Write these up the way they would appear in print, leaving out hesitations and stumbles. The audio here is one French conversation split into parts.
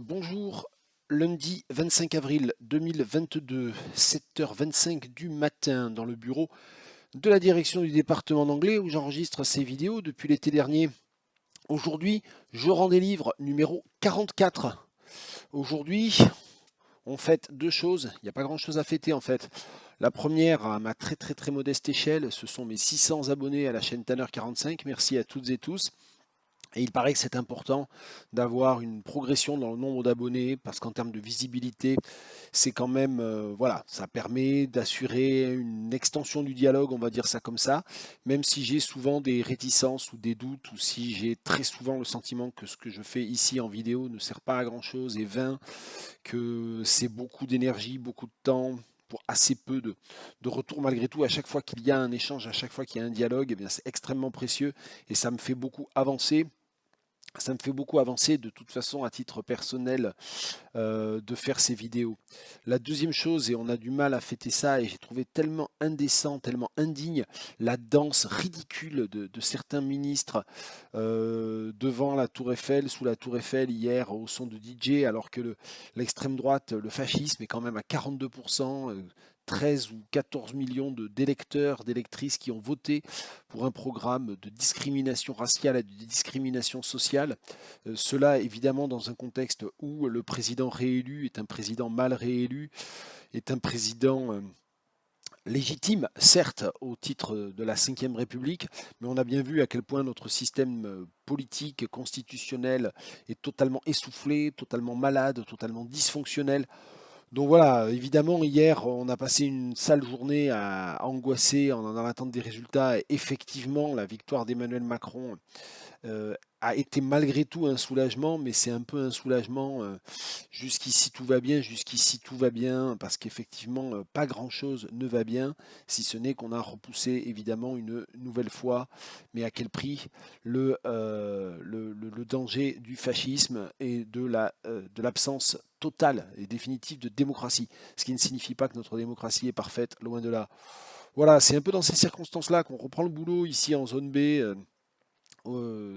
Bonjour, lundi 25 avril 2022, 7h25 du matin, dans le bureau de la direction du département d'anglais où j'enregistre ces vidéos depuis l'été dernier. Aujourd'hui, je rends des livres numéro 44. Aujourd'hui, on fête deux choses, il n'y a pas grand chose à fêter en fait. La première, à ma très modeste échelle, ce sont mes 600 abonnés à la chaîne Tanner 45, merci à toutes et tous. Et il paraît que c'est important d'avoir une progression dans le nombre d'abonnés parce qu'en termes de visibilité, c'est quand même, voilà, ça permet d'assurer une extension du dialogue, on va dire ça comme ça, même si j'ai souvent des réticences ou des doutes ou si j'ai très souvent le sentiment que ce que je fais ici en vidéo ne sert pas à grand chose, est vain, que c'est beaucoup d'énergie, beaucoup de temps pour assez peu de retour malgré tout. À chaque fois qu'il y a un échange, à chaque fois qu'il y a un dialogue, eh bien, c'est extrêmement précieux et ça me fait beaucoup avancer. Ça me fait beaucoup avancer de toute façon à titre personnel de faire ces vidéos. La deuxième chose, et on a du mal à fêter ça, et j'ai trouvé tellement indécent, tellement indigne, la danse ridicule de certains ministres devant la Tour Eiffel, sous la Tour Eiffel hier au son de DJ, alors que l'extrême droite, le fascisme est quand même à 42%. 13 ou 14 millions d'électeurs, d'électrices qui ont voté pour un programme de discrimination raciale et de discrimination sociale. Cela évidemment dans un contexte où le président réélu est un président mal réélu, est un président légitime, certes, au titre de la Ve République, mais on a bien vu à quel point notre système politique, constitutionnel est totalement essoufflé, totalement malade, totalement dysfonctionnel. Donc voilà, évidemment, hier, on a passé une sale journée à angoisser en attente des résultats. Et effectivement, la victoire d'Emmanuel Macron a été malgré tout un soulagement, mais c'est un peu un soulagement. Jusqu'ici tout va bien, jusqu'ici tout va bien, parce qu'effectivement, pas grand-chose ne va bien, si ce n'est qu'on a repoussé évidemment une nouvelle fois, mais à quel prix le danger du fascisme et de l'absence totale et définitive de démocratie. Ce qui ne signifie pas que notre démocratie est parfaite, loin de là. Voilà, c'est un peu dans ces circonstances-là qu'on reprend le boulot ici en zone B.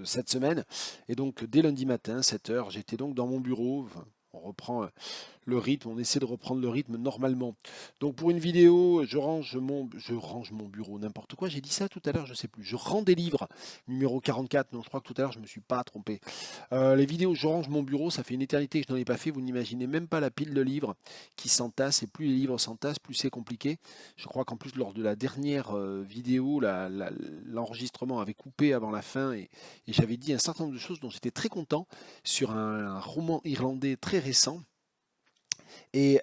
Cette semaine. Et donc, dès lundi matin, 7h, j'étais donc dans mon bureau. Enfin, on reprend le rythme, on essaie de reprendre le rythme normalement. Donc pour une vidéo, je range mon bureau, n'importe quoi. J'ai dit ça tout à l'heure, je sais plus. Je rends des livres, numéro 44. Non, je crois que tout à l'heure, je me suis pas trompé. Les vidéos, je range mon bureau, ça fait une éternité que je n'en ai pas fait. Vous n'imaginez même pas la pile de livres qui s'entassent. Et plus les livres s'entassent, plus c'est compliqué. Je crois qu'en plus, lors de la dernière vidéo, l'enregistrement avait coupé avant la fin et j'avais dit un certain nombre de choses dont j'étais très content sur un roman irlandais très récent. Et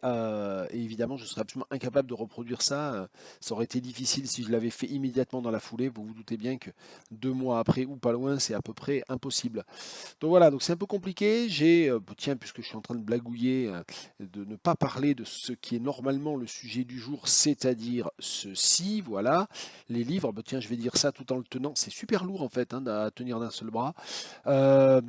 évidemment, je serais absolument incapable de reproduire ça. Ça aurait été difficile si je l'avais fait immédiatement dans la foulée. Vous vous doutez bien que 2 mois après ou pas loin, c'est à peu près impossible. Donc voilà, donc c'est un peu compliqué. Tiens, puisque je suis en train de blagouiller, de ne pas parler de ce qui est normalement le sujet du jour, c'est-à-dire ceci, voilà, les livres. Tiens, je vais dire ça tout en le tenant. C'est super lourd en fait hein, à tenir d'un seul bras. Euh,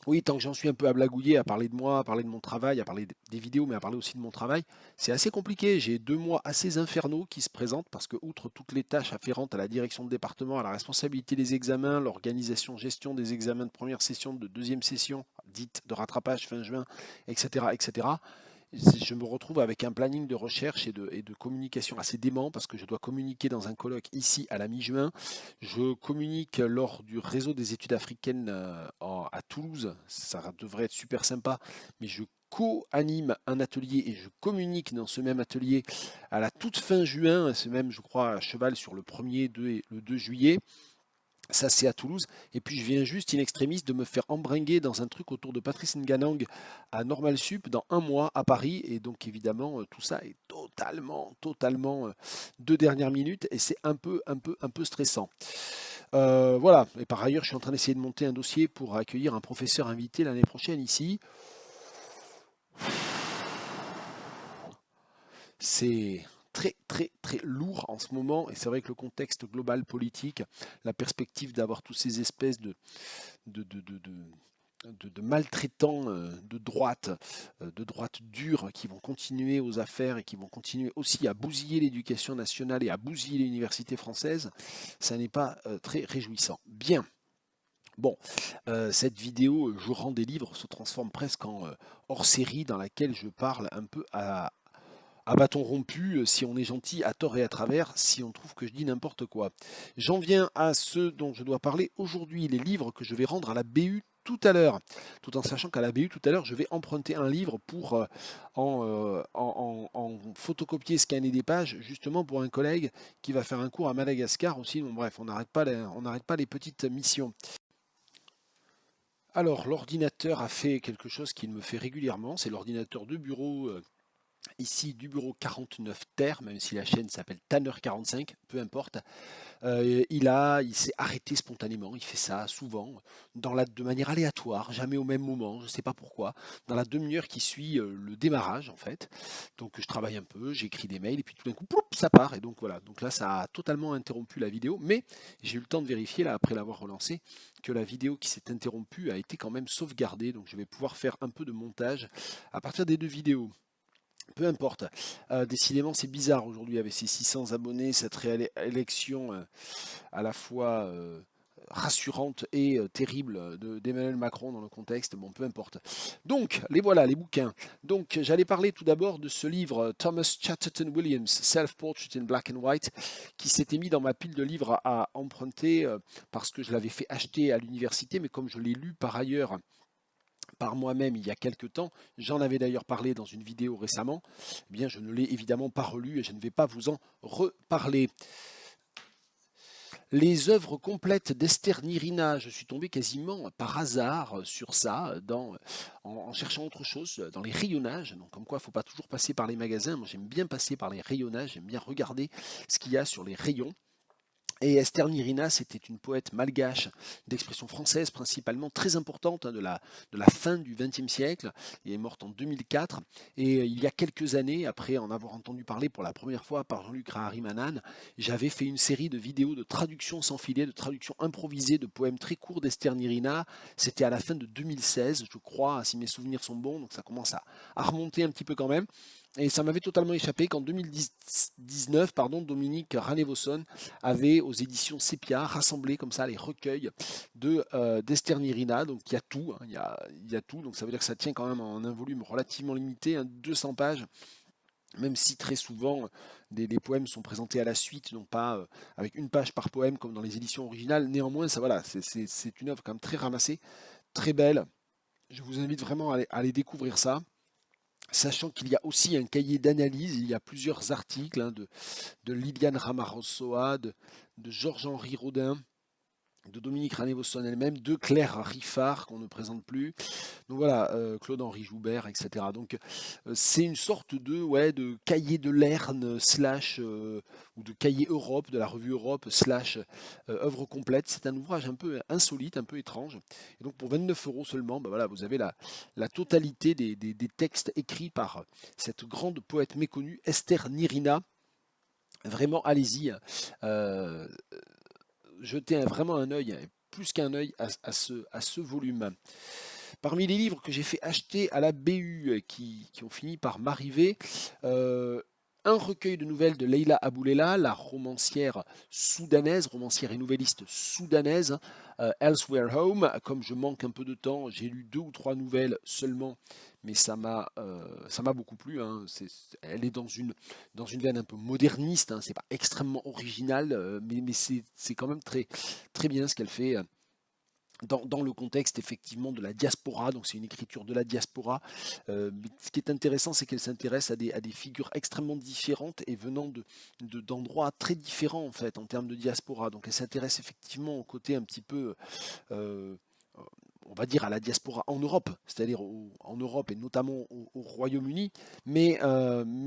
oui, tant que j'en suis un peu à blagouiller, à parler de moi, à parler de mon travail, à parler des vidéos, mais à parler aussi de mon travail, c'est assez compliqué. J'ai 2 mois assez infernaux qui se présentent parce que, outre toutes les tâches afférentes à la direction de département, à la responsabilité des examens, l'organisation, gestion des examens de première session, de deuxième session, dite de rattrapage fin juin, etc., etc., je me retrouve avec un planning de recherche et de communication assez dément parce que je dois communiquer dans un colloque ici à la mi-juin. Je communique lors du réseau des études africaines à Toulouse. Ça devrait être super sympa, mais je co-anime un atelier et je communique dans ce même atelier à la toute fin juin. C'est même, je crois, à cheval sur le 1er 2 et le 2 juillet. Ça, c'est à Toulouse. Et puis, je viens juste in extremis de me faire embringuer dans un truc autour de Patrice Nganang à Normal Sup dans un mois à Paris. Et donc, évidemment, tout ça est totalement de dernière minute. Et c'est un peu stressant. Voilà. Et par ailleurs, je suis en train d'essayer de monter un dossier pour accueillir un professeur invité l'année prochaine ici. C'est très lourd en ce moment et c'est vrai que le contexte global politique, la perspective d'avoir tous ces espèces de, de, de, de- de maltraitants de droite dure qui vont continuer aux affaires et qui vont continuer aussi à bousiller l'éducation nationale et à bousiller l'université française, ça n'est pas très réjouissant. Bien. Bon, cette vidéo, je rends des livres, se transforme presque en hors-série dans laquelle je parle un peu à bâton rompu, si on est gentil, à tort et à travers, si on trouve que je dis n'importe quoi. J'en viens à ce dont je dois parler aujourd'hui, les livres que je vais rendre à la BU tout à l'heure, tout en sachant qu'à la BU tout à l'heure, je vais emprunter un livre pour en photocopier, scanner des pages, justement pour un collègue qui va faire un cours à Madagascar aussi. Bon, bref, on n'arrête pas les petites missions. Alors, l'ordinateur a fait quelque chose qu'il me fait régulièrement, c'est l'ordinateur de bureau ici du bureau 49 Terre, même si la chaîne s'appelle Tanner 45, peu importe. Il s'est arrêté spontanément, il fait ça souvent, de manière aléatoire, jamais au même moment, je ne sais pas pourquoi, dans la demi-heure qui suit le démarrage en fait. Donc je travaille un peu, j'écris des mails, et puis tout d'un coup, ploup, ça part, et donc voilà. Donc là, ça a totalement interrompu la vidéo, mais j'ai eu le temps de vérifier, là, après l'avoir relancé, que la vidéo qui s'est interrompue a été quand même sauvegardée, donc je vais pouvoir faire un peu de montage à partir des deux vidéos. Peu importe. Décidément, c'est bizarre aujourd'hui avec ces 600 abonnés, cette réélection à la fois rassurante et terrible d'Emmanuel Macron dans le contexte. Bon, peu importe. Donc, les voilà, les bouquins. Donc, j'allais parler tout d'abord de ce livre Thomas Chatterton Williams, Self-Portrait in Black and White, qui s'était mis dans ma pile de livres à emprunter parce que je l'avais fait acheter à l'université, mais comme je l'ai lu par ailleurs par moi-même il y a quelque temps, j'en avais d'ailleurs parlé dans une vidéo récemment, eh bien je ne l'ai évidemment pas relu et je ne vais pas vous en reparler. Les œuvres complètes d'Esther Nirina, je suis tombé quasiment par hasard sur ça, en cherchant autre chose dans les rayonnages. Donc, comme quoi, il ne faut pas toujours passer par les magasins. Moi, j'aime bien passer par les rayonnages, j'aime bien regarder ce qu'il y a sur les rayons. Et Esther Nirina, c'était une poète malgache d'expression française principalement, très importante de la fin du XXe siècle. Elle est morte en 2004. Et il y a quelques années, après en avoir entendu parler pour la première fois par Jean-Luc Raharimanan, j'avais fait une série de vidéos de traduction sans filet, de traduction improvisée de poèmes très courts d'Esther Nirina. C'était à la fin de 2016, je crois, si mes souvenirs sont bons, donc ça commence à remonter un petit peu quand même. Et ça m'avait totalement échappé qu'en 2019, pardon, Dominique Ranevosson avait aux éditions Sepia rassemblé comme ça les recueils d'Esther Nirina. Donc il y a tout, hein, il y a tout. Donc ça veut dire que ça tient quand même en un volume relativement limité, hein, 200 pages. Même si très souvent les poèmes sont présentés à la suite, non pas avec une page par poème comme dans les éditions originales. Néanmoins, ça voilà, c'est une œuvre quand même très ramassée, très belle. Je vous invite vraiment à aller découvrir ça. Sachant qu'il y a aussi un cahier d'analyse, il y a plusieurs articles de Liliane Ramarossoa, de Georges-Henri Rodin, de Dominique Ranevosson elle-même, de Claire Riffard, qu'on ne présente plus. Donc voilà, Claude-Henri Joubert, etc. Donc c'est une sorte ouais, de cahier de Lerne slash ou de cahier Europe, de la revue Europe slash œuvre complète. C'est un ouvrage un peu insolite, un peu étrange. Et donc pour 29 € seulement, bah voilà, vous avez la totalité des textes écrits par cette grande poète méconnue, Esther Nirina. Vraiment, allez-y. Euh, Jetez vraiment un œil, plus qu'un œil, à ce volume. Parmi les livres que j'ai fait acheter à la BU qui ont fini par m'arriver, un recueil de nouvelles de Leila Aboulela, la romancière soudanaise, romancière et nouvelliste soudanaise, Elsewhere Home. Comme je manque un peu de temps, j'ai lu 2 ou 3 nouvelles seulement, mais ça m'a beaucoup plu, hein. Elle est dans une veine un peu moderniste, hein. C'est pas extrêmement original, mais c'est quand même très, très bien ce qu'elle fait. Dans le contexte effectivement de la diaspora, donc c'est une écriture de la diaspora. Mais ce qui est intéressant, c'est qu'elle s'intéresse à des figures extrêmement différentes et venant d'endroits très différents en fait en termes de diaspora. Donc elle s'intéresse effectivement au côté un petit peu, euh, on va dire à la diaspora en Europe, c'est-à-dire en Europe et notamment au Royaume-Uni. Mais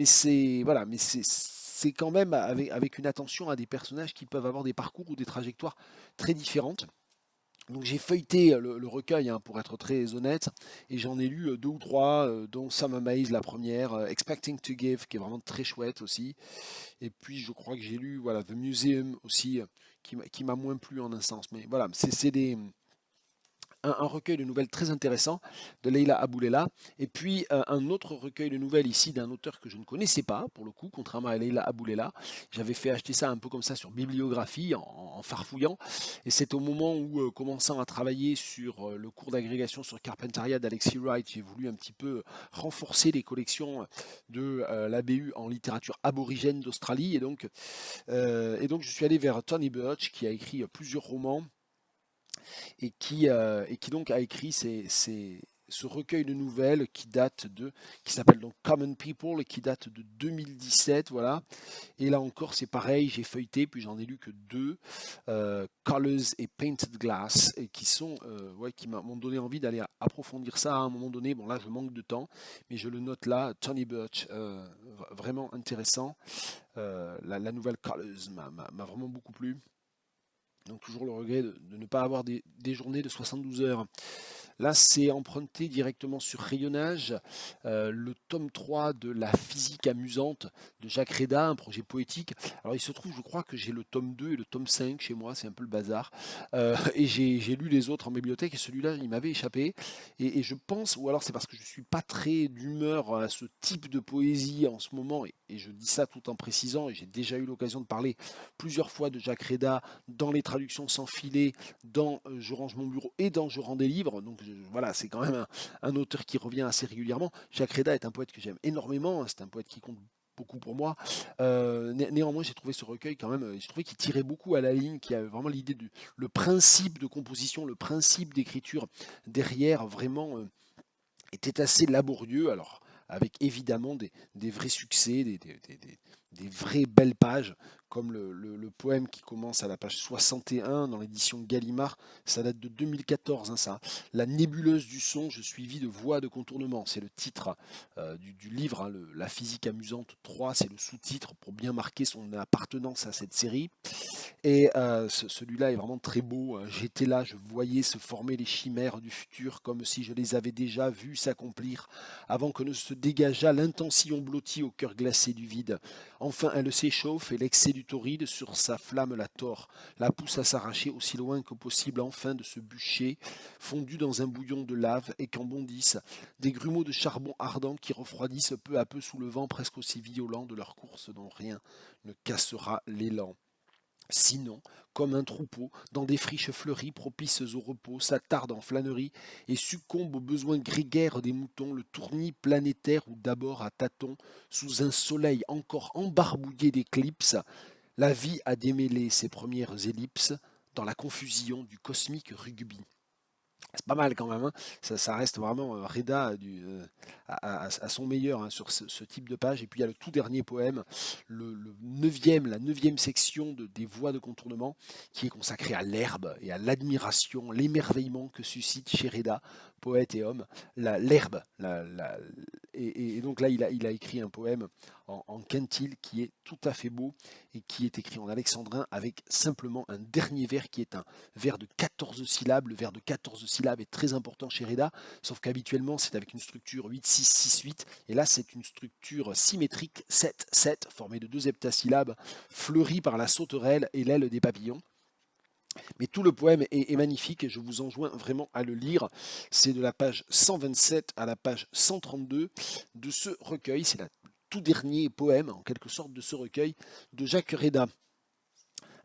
c'est voilà, mais c'est quand même avec une attention à des personnages qui peuvent avoir des parcours ou des trajectoires très différentes. Donc j'ai feuilleté le recueil, hein, pour être très honnête, et j'en ai lu 2 ou 3, dont Some Amaze, la première, Expecting to Give, qui est vraiment très chouette aussi. Et puis je crois que j'ai lu voilà, The Museum aussi, qui m'a moins plu en un sens. Mais voilà, c'est des, un recueil de nouvelles très intéressant de Leila Aboulela, et puis un autre recueil de nouvelles ici d'un auteur que je ne connaissais pas, pour le coup, contrairement à Leila Aboulela. J'avais fait acheter ça un peu comme ça sur Bibliographie, en farfouillant, et c'est au moment où, commençant à travailler sur le cours d'agrégation sur Carpentaria d'Alexis Wright, j'ai voulu un petit peu renforcer les collections de l'ABU en littérature aborigène d'Australie, et donc je suis allé vers Tony Birch, qui a écrit plusieurs romans, et qui donc a écrit ce recueil de nouvelles qui s'appelle donc Common People et qui date de 2017, voilà. Et là encore, c'est pareil, j'ai feuilleté, puis j'en ai lu que deux, Colors et Painted Glass, et ouais, qui m'ont donné envie d'aller approfondir ça à un moment donné. Bon, là, je manque de temps, mais je le note là, Tony Birch, vraiment intéressant. La nouvelle Colors m'a vraiment beaucoup plu. Donc toujours le regret de ne pas avoir des journées de 72 heures. Là, c'est emprunté directement sur Rayonnage, le tome 3 de La physique amusante de Jacques Reda, un projet poétique. Alors il se trouve, je crois que j'ai le tome 2 et le tome 5 chez moi, c'est un peu le bazar. Et j'ai lu les autres en bibliothèque, et celui-là, il m'avait échappé. Et je pense, ou alors c'est parce que je ne suis pas très d'humeur à ce type de poésie en ce moment, et je dis ça tout en précisant, et j'ai déjà eu l'occasion de parler plusieurs fois de Jacques Reda dans les traductions sans filet, dans Je range mon bureau et dans Je rends des livres. Donc voilà, c'est quand même un auteur qui revient assez régulièrement. Jacques Reda est un poète que j'aime énormément, c'est un poète qui compte beaucoup pour moi. Néanmoins, j'ai trouvé ce recueil quand même, j'ai trouvé qu'il tirait beaucoup à la ligne, qui avait vraiment l'idée du le principe de composition, le principe d'écriture derrière, vraiment était assez laborieux. Alors, avec évidemment des vrais succès, des vraies belles pages, comme le poème qui commence à la page 61 dans l'édition Gallimard. Ça date de 2014, hein, ça. La nébuleuse du songe suivie de voies de contournement. C'est le titre du livre, hein, La physique amusante 3, c'est le sous-titre pour bien marquer son appartenance à cette série. Et celui-là est vraiment très beau, hein. J'étais là, je voyais se former les chimères du futur comme si je les avais déjà vues s'accomplir avant que ne se dégageât l'intention blottie au cœur glacé du vide. Enfin, elle s'échauffe et l'excès du torride sur sa flamme la tord, la pousse à s'arracher aussi loin que possible enfin de ce bûcher fondu dans un bouillon de lave et qu'en bondissent des grumeaux de charbon ardent qui refroidissent peu à peu sous le vent presque aussi violent de leur course dont rien ne cassera l'élan. Sinon, comme un troupeau, dans des friches fleuries propices au repos, s'attarde en flânerie et succombe aux besoins grégaires des moutons, le tournis planétaire où d'abord à tâtons, sous un soleil encore embarbouillé d'éclipses, la vie a démêlé ses premières ellipses dans la confusion du cosmique rugby. C'est pas mal quand même, hein. Ça reste vraiment Reda à son meilleur, hein, sur ce type de page. Et puis il y a le tout dernier poème, la neuvième section des voies de contournement, qui est consacrée à l'herbe et à l'admiration, l'émerveillement que suscite chez Reda, poète et homme, l'herbe. Et donc là, il a écrit un poème en quintile qui est tout à fait beau et qui est écrit en alexandrin avec simplement un dernier vers qui est un vers de 14 syllabes. Le vers de 14 syllabes est très important chez Reda, sauf qu'habituellement c'est avec une structure 8-6-6-8, et là c'est une structure symétrique 7-7, formée de deux heptasyllabes, fleurie par la sauterelle et l'aile des papillons. Mais tout le poème est magnifique et je vous enjoins vraiment à le lire. C'est de la page 127 à la page 132 de ce recueil. C'est le tout dernier poème, en quelque sorte, de ce recueil de Jacques Reda.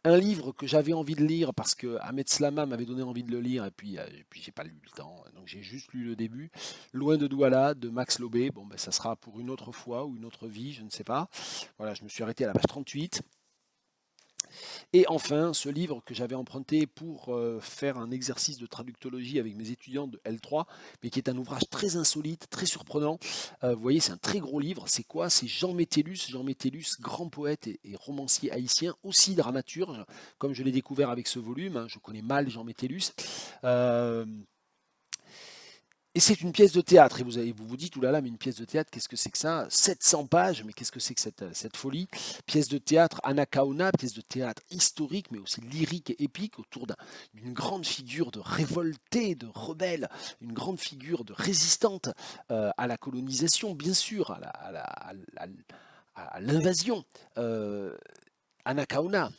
Un livre que j'avais envie de lire parce que Ahmed Slama m'avait donné envie de le lire, et puis j'ai pas lu le temps, donc j'ai juste lu le début. Loin de Douala de Max Lobé. Bon, ben ça sera pour une autre fois ou une autre vie, je ne sais pas. Voilà, je me suis arrêté à la page 38. Et enfin, ce livre que j'avais emprunté pour faire un exercice de traductologie avec mes étudiants de L3, mais qui est un ouvrage très insolite, très surprenant. Vous voyez, c'est un très gros livre. C'est quoi? C'est Jean Métellus. Jean Métellus, grand poète et romancier haïtien, aussi dramaturge, comme je l'ai découvert avec ce volume, hein. Je connais mal Jean Métellus. Euh, et c'est une pièce de théâtre. Et vous vous dites, oulala, mais une pièce de théâtre, qu'est-ce que c'est que ça? 700 pages, mais qu'est-ce que c'est que cette folie? Pièce de théâtre Anacaona, pièce de théâtre historique, mais aussi lyrique et épique, autour d'une grande figure de révoltée, de rebelle, une grande figure de résistante à la colonisation, bien sûr, à l'invasion. Anacaona,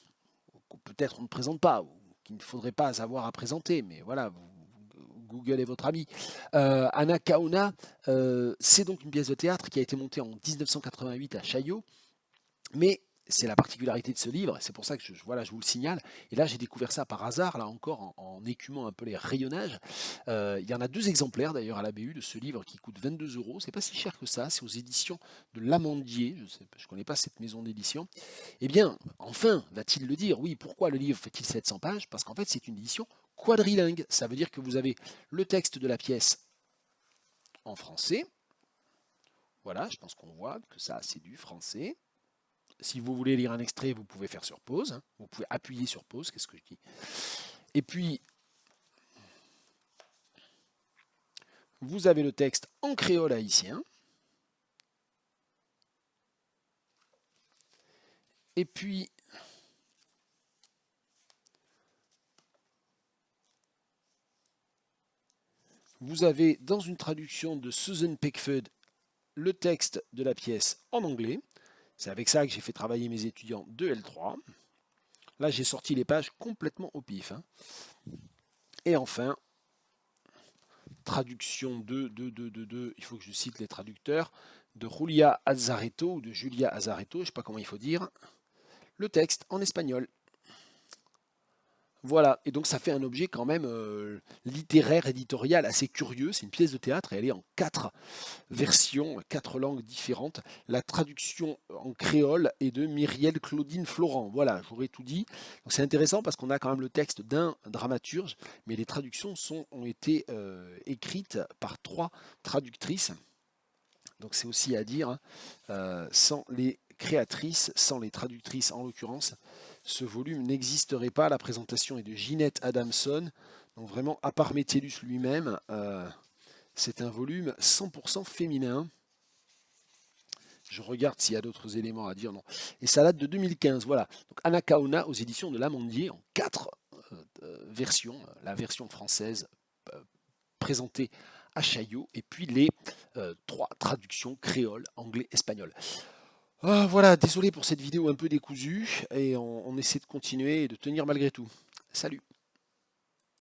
que peut-être on ne présente pas, ou qu'il ne faudrait pas avoir à présenter, mais voilà, Google est votre ami. Anna Kauna, c'est donc une pièce de théâtre qui a été montée en 1988 à Chaillot, mais c'est la particularité de ce livre, c'est pour ça que voilà, je vous le signale. Et là, j'ai découvert ça par hasard, là encore, en écumant un peu les rayonnages. Il y en a 2 exemplaires d'ailleurs à la BU de ce livre qui coûte 22 euros. C'est pas si cher que ça, c'est aux éditions de l'Amandier. Je ne connais pas cette maison d'édition. Eh bien, enfin, va-t-il le dire? Oui, pourquoi le livre fait-il 700 pages? Parce qu'en fait, c'est une édition quadrilingue. Ça veut dire que vous avez le texte de la pièce en français. Voilà, je pense qu'on voit que ça, c'est du français. Si vous voulez lire un extrait, vous pouvez faire sur pause. Hein. Vous pouvez appuyer sur pause, qu'est-ce que je dis? Et puis, vous avez le texte en créole haïtien. Et puis, vous avez dans une traduction de Susan Pickford le texte de la pièce en anglais. C'est avec ça que j'ai fait travailler mes étudiants de L3. Là, j'ai sorti les pages complètement au pif. Hein. Et enfin, traduction il faut que je cite les traducteurs, de Julia Azzaretto, ou de Julia Azzaretto, je ne sais pas comment il faut dire, le texte en espagnol. Voilà, et donc ça fait un objet quand même littéraire, éditorial, assez curieux. C'est une pièce de théâtre et elle est en 4 versions, 4 langues différentes. La traduction en créole est de Myriel Claudine Florent. Voilà, j'aurais tout dit. Donc c'est intéressant parce qu'on a quand même le texte d'un dramaturge, mais les traductions ont été écrites par 3 traductrices. Donc c'est aussi à dire, hein, sans les créatrices, sans les traductrices en l'occurrence, ce volume n'existerait pas. La présentation est de Ginette Adamson. Donc vraiment, à part Métellus lui-même, c'est un volume 100% féminin. Je regarde s'il y a d'autres éléments à dire. Non. Et ça date de 2015. Voilà. Donc Anna Kauna aux éditions de l'Amandier en 4 versions. La version française présentée à Chaillot et puis les 3 traductions créole, anglais, espagnol. Voilà, désolé pour cette vidéo un peu décousue et on essaie de continuer et de tenir malgré tout. Salut!